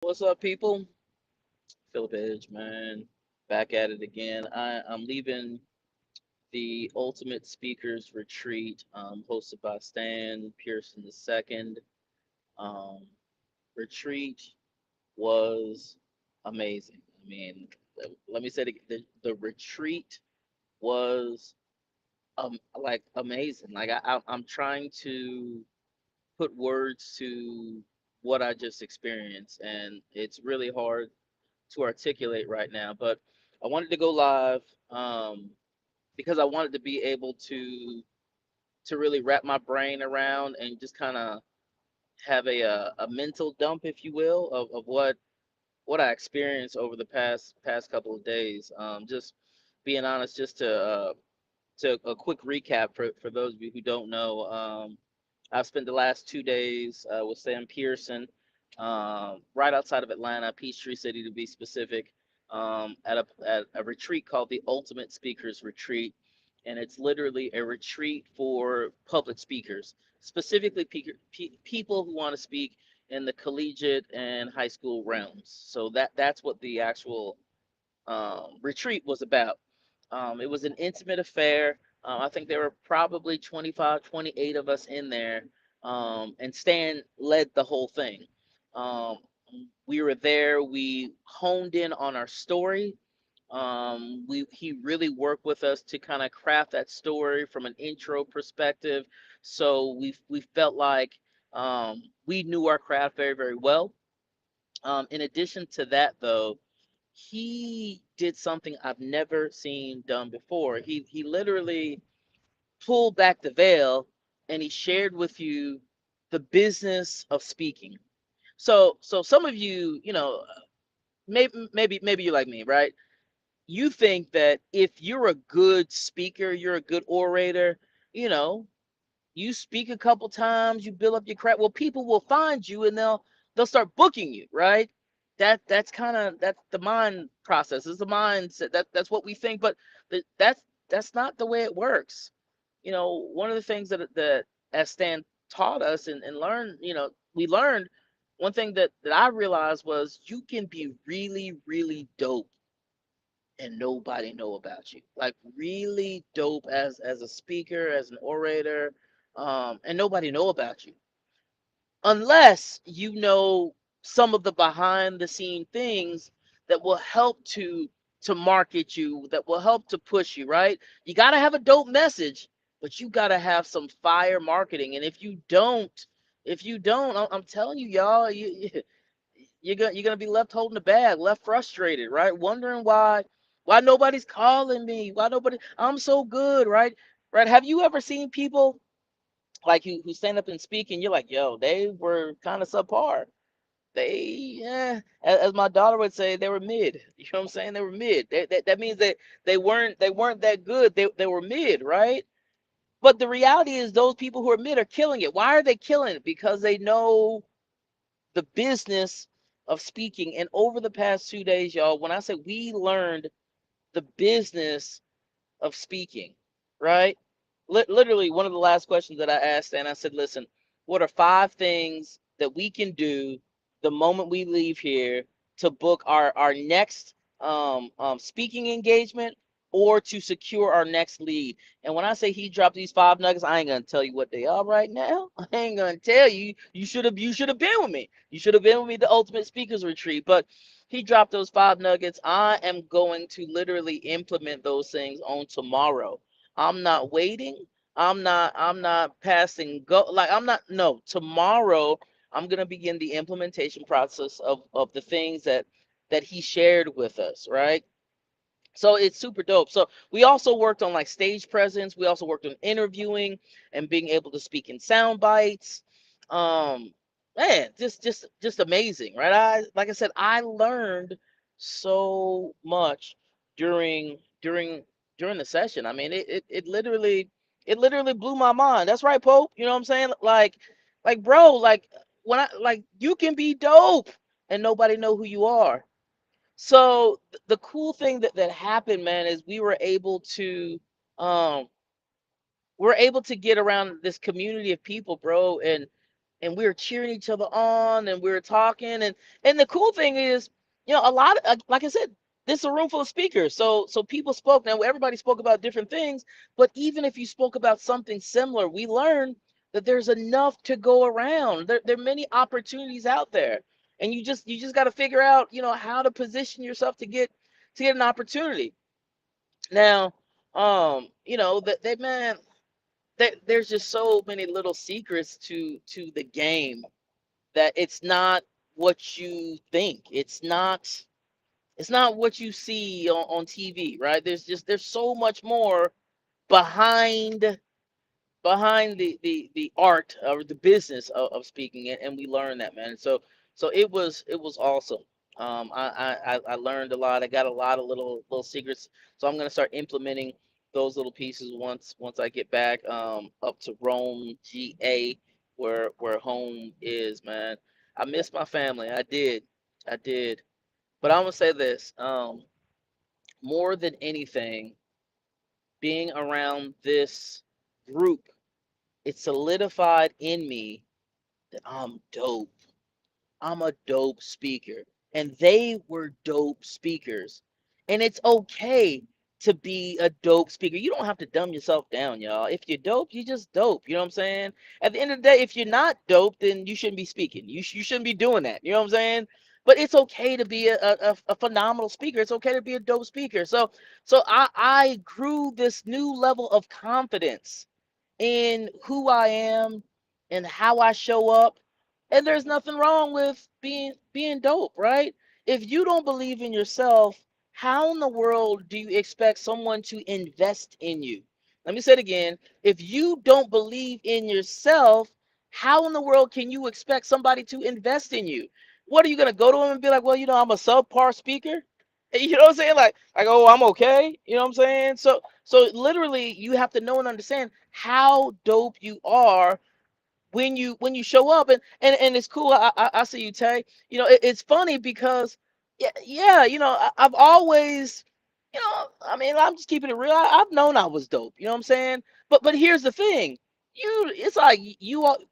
What's up, people? Phillip Edge, man. Back at it again. I'm leaving the Ultimate Speakers Retreat, hosted by Stan Pearson II. Um, Retreat was amazing. I mean, let me say the retreat was like amazing. Like I'm trying to put words to what I just experienced, and it's really hard to articulate right now, but I wanted to go live because I wanted to be able to really wrap my brain around and just kind of have a mental dump, if you will, of what I experienced over the past couple of days. Just being honest, just to a quick recap for those of you who don't know. I've spent the last 2 days with Sam Pearson, right outside of Atlanta, Peachtree City to be specific, at a retreat called the Ultimate Speakers Retreat, and it's literally a retreat for public speakers, specifically people who want to speak in the collegiate and high school realms. So that's what the actual retreat was about. It was an intimate affair. I think there were probably 25, 28 of us in there, and Stan led the whole thing. Um, we were there. We honed in on our story. He really worked with us to kind of craft that story from an intro perspective. So we felt like we knew our craft very, very well. In addition to that, though, he did something I've never seen done before. He literally pulled back the veil and he shared with you the business of speaking. So some of you, maybe you're like me, right? You think that if you're a good speaker, you're a good orator, you know, you speak a couple times, you build up your crap. Well, people will find you and they'll start booking you, right? That's the mind process. It's the mindset. That's what we think, but that's not the way it works. One of the things that as Stan taught us and learned, we learned one thing that I realized was you can be really, really dope and nobody know about you. Like really dope as a speaker, as an orator, and nobody know about you unless you know some of the behind the scene things that will help to market you, that will help to push you, right? You got to have a dope message, but you got to have some fire marketing. And if you don't, I'm telling you, y'all, you're gonna be left holding the bag, left frustrated, right? Wondering why nobody's calling me, why nobody. I'm so good, right? Right? Have you ever seen people like who stand up and speak, and you're like, yo, they were kind of subpar. As my daughter would say, they were mid. You know what I'm saying? They were mid. That means that they weren't that good. They were mid, right? But the reality is, those people who are mid are killing it. Why are they killing it? Because they know the business of speaking. And over the past 2 days, y'all, when I say we learned the business of speaking, right? Literally, one of the last questions that I asked, and I said, listen, what are 5 things that we can do the moment we leave here to book our next speaking engagement or to secure our next lead? And when I say he dropped these 5 nuggets, I ain't gonna tell you what they are right now. I ain't gonna tell you. You should have been with me. You should have been with me the Ultimate Speakers Retreat. But he dropped those 5 nuggets. I am going to literally implement those things on tomorrow. I'm not waiting. I'm not passing go, like I'm not no, tomorrow I'm going to begin the implementation process of the things that he shared with us, right? So it's super dope. So we also worked on like stage presence. We also worked on interviewing and being able to speak in sound bites. Um, Man, just amazing, right? Like I said, I learned so much during during during the session. I mean, it literally blew my mind. That's right, Pope. You know what I'm saying? Like bro, like when I like you can be dope and nobody know who you are. So the cool thing that happened, man, is um we're able to get around this community of people, bro, and and we were cheering each other on, and we were talking. And the cool thing is, a lot of, like I said, this is a room full of speakers, so people spoke. Now everybody spoke about different things, but even if you spoke about something similar, we learned that there's enough to go around. There are many opportunities out there, and you just got to figure out, how to position yourself to get an opportunity. Now, that man, there's just so many little secrets to the game, that it's not what you think. It's not what you see on TV, right? There's so much more behind the art or the business of speaking, and we learned that, man. So it was awesome. I learned a lot. I got a lot of little secrets. So I'm gonna start implementing those little pieces once I get back up to Rome, GA, where home is, man. I miss my family. I did. But I'm gonna say this: more than anything, being around this group, it solidified in me that I'm dope. I'm a dope speaker. And they were dope speakers. And it's okay to be a dope speaker. You don't have to dumb yourself down, y'all. If you're dope, you're just dope. You know what I'm saying? At the end of the day, if you're not dope, then you shouldn't be speaking. You shouldn't be doing that. You know what I'm saying? But it's okay to be a phenomenal speaker. It's okay to be a dope speaker. So I grew this new level of confidence in who I am and how I show up. And there's nothing wrong with being dope, right? If you don't believe in yourself, how in the world do you expect someone to invest in you? Let me say it again. If you don't believe in yourself, how in the world can you expect somebody to invest in you? What are you gonna go to them and be like, well, I'm a subpar speaker? You know what I'm saying? Like, oh, I'm okay. You know what I'm saying? So literally, you have to know and understand how dope you are when you show up, and it's cool. I see you, Tay. It's funny because yeah, I've always, I mean, I'm just keeping it real. I've known I was dope. You know what I'm saying? But here's the thing. It's like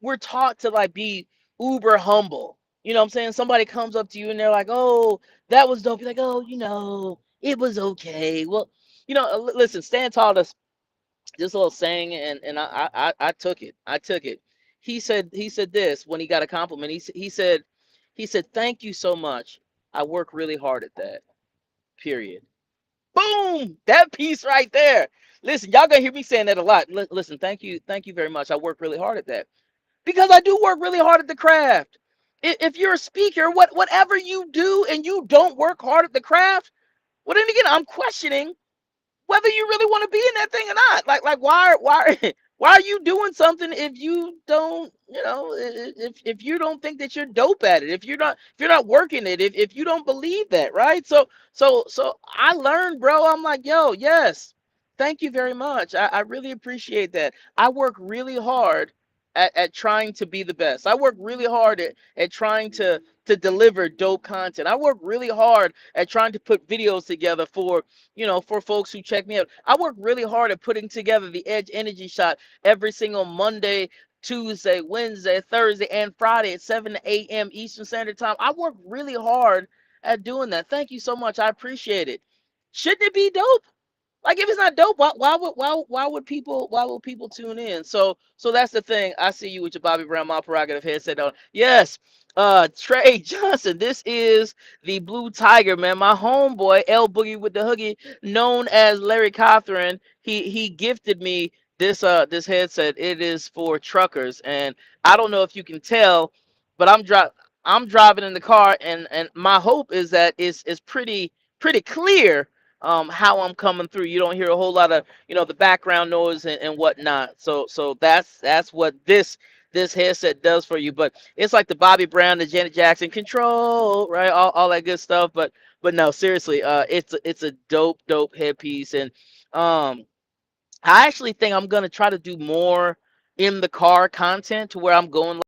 we're taught to like be uber humble. You know what I'm saying? Somebody comes up to you and they're like, "Oh, that was dope." You're like, "Oh, it was okay." Well, listen, Stan taught us this little saying, and I took it. I took it. He said this when he got a compliment. He said, "Thank you so much. I work really hard at that." Period. Boom! That piece right there. Listen, y'all gonna hear me saying that a lot. Listen, thank you very much. I work really hard at that because I do work really hard at the craft. If you're a speaker, whatever you do and you don't work hard at the craft, well, then again, I'm questioning whether you really want to be in that thing or not. Like why why are you doing something if you don't, if you don't think that you're dope at it, if you're not working it, if you don't believe that, right? So I learned, bro. I'm like, yo, yes, thank you very much. I really appreciate that. I work really hard at trying to be the best. I work really hard at trying to deliver dope content. I work really hard at trying to put videos together for folks who check me out. I work really hard at putting together the Edge Energy Shot every single Monday, Tuesday, Wednesday, Thursday, and Friday at 7 a.m. Eastern Standard Time. I work really hard at doing that. Thank you so much. I appreciate it. Shouldn't it be dope? Like if it's not dope, why would people tune in? So that's the thing. I see you with your Bobby Brown My Prerogative headset on. Yes, Trey Johnson. This is the Blue Tiger, man. My homeboy L Boogie with the Hoogie, known as Larry Cothran. He gifted me this headset. It is for truckers, and I don't know if you can tell, but I'm driving in the car, and my hope is that it's pretty clear how I'm coming through. You don't hear a whole lot of the background noise and whatnot. So that's what this headset does for you. But it's like the Bobby Brown, the Janet Jackson control, right? All that good stuff. But no, seriously, it's a dope headpiece, and I actually think I'm gonna try to do more in the car content to where I'm going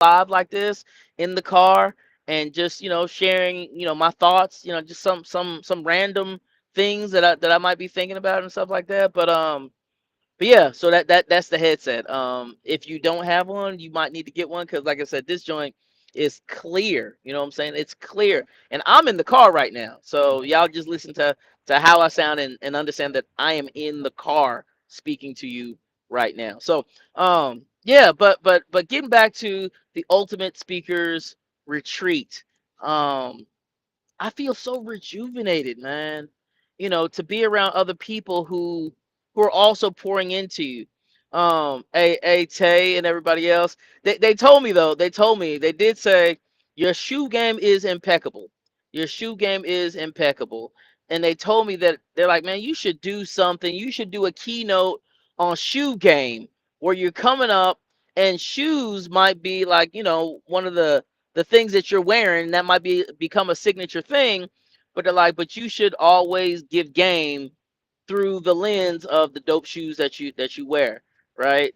live like this in the car and just sharing my thoughts, just some random things that I might be thinking about and stuff like that. But But yeah, so that's the headset. If you don't have one, you might need to get one because, like I said, this joint is clear. You know what I'm saying? It's clear, and I'm in the car right now, so y'all just listen to how I sound and understand that I am in the car speaking to you right now. So, yeah, but getting back to the Ultimate Speakers Retreat, um, I feel so rejuvenated, man. You know, to be around other people who are also pouring into you. Tay and everybody else. They told me though. They told me they did say your shoe game is impeccable. Your shoe game is impeccable. And they told me that they're like, man, you should do something. You should do a keynote on shoe game where you're coming up and shoes might be like, one of the things that you're wearing that might become a signature thing, but they're like, but you should always give game through the lens of the dope shoes that you wear, right?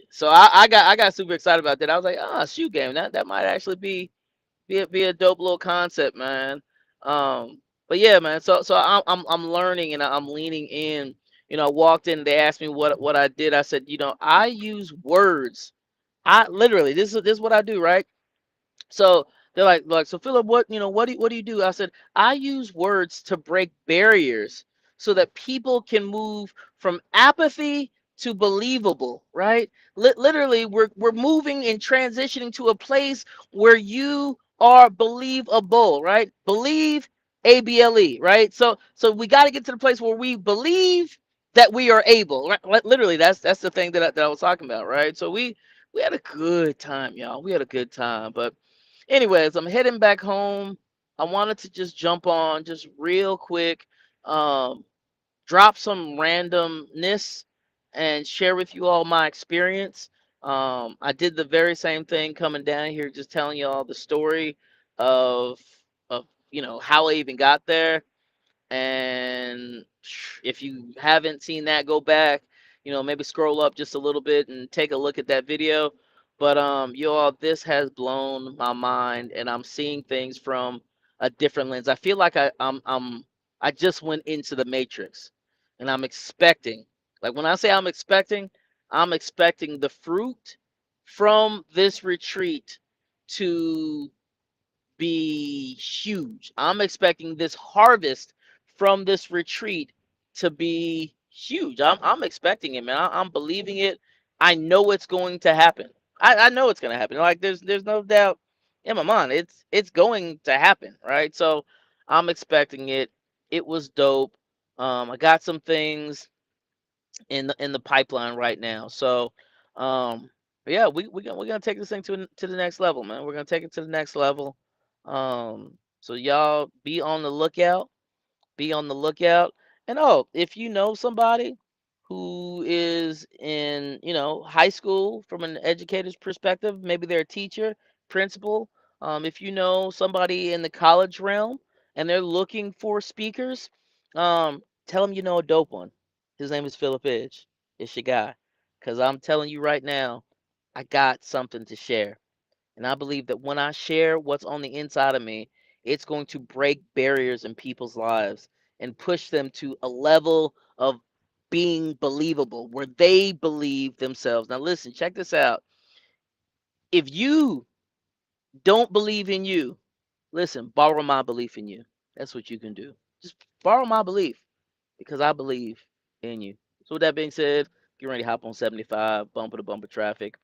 So I got super excited about that. I was like, shoe game, that might actually be a dope little concept, man. But yeah, man. So I'm learning and I'm leaning in. I walked in, they asked me what I did. I said, I use words. I literally, this is what I do, right? So they're like, so Philip, what do you do? I said, I use words to break barriers so that people can move from apathy to believable, right? Literally, we're moving and transitioning to a place where you are believable, right? Believe, ABLE, right? So we got to get to the place where we believe that we are able, right? Literally, that's the thing that I was talking about, right? So we had a good time, y'all. We had a good time, but anyways, I'm heading back home. I wanted to just jump on just real quick, um, drop some randomness and share with you all my experience. I did the very same thing coming down here, just telling you all the story of of how I even got there. And if you haven't seen that, go back, maybe scroll up just a little bit and take a look at that video. But you all, this has blown my mind, and I'm seeing things from a different lens. I feel like I just went into the Matrix, and I'm expecting, like when I say I'm expecting the fruit from this retreat to be huge. I'm expecting this harvest from this retreat to be huge. I'm expecting it, man. I'm believing it. I know it's going to happen. I know it's going to happen. Like there's no doubt in my mind. It's going to happen, right? So I'm expecting it. It was dope. I got some things in the pipeline right now. So, yeah, we're gonna take this thing to the next level, man. We're gonna take it to the next level. So y'all be on the lookout. Be on the lookout. And oh, if you know somebody who is in, high school from an educator's perspective, maybe they're a teacher, principal. If you know somebody in the college realm and they're looking for speakers, tell them you know a dope one. His name is Phillip Edge. It's your guy. Because I'm telling you right now, I got something to share. And I believe that when I share what's on the inside of me, it's going to break barriers in people's lives and push them to a level of being believable where they believe themselves. Now, listen, check this out. If you don't believe in you, listen, borrow my belief in you. That's what you can do. Just borrow my belief because I believe in you. So, with that being said, get ready to hop on 75, bumper to bumper traffic.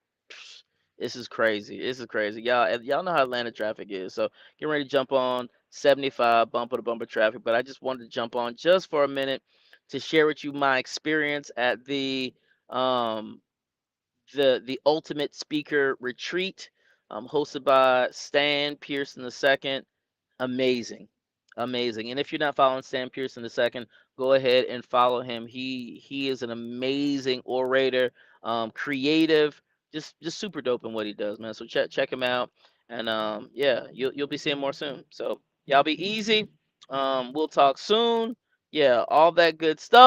This is crazy. This is crazy. Y'all know how Atlanta traffic is. So get ready to jump on 75 bumper to bumper traffic. But I just wanted to jump on just for a minute to share with you my experience at um the Ultimate Speaker Retreat, hosted by Stan Pearson II. Amazing, amazing. And if you're not following Stan Pearson II, go ahead and follow him. He is an amazing orator, creative, just super dope in what he does, man. So check him out, and yeah, you'll be seeing more soon. So y'all be easy. We'll talk soon. Yeah, all that good stuff.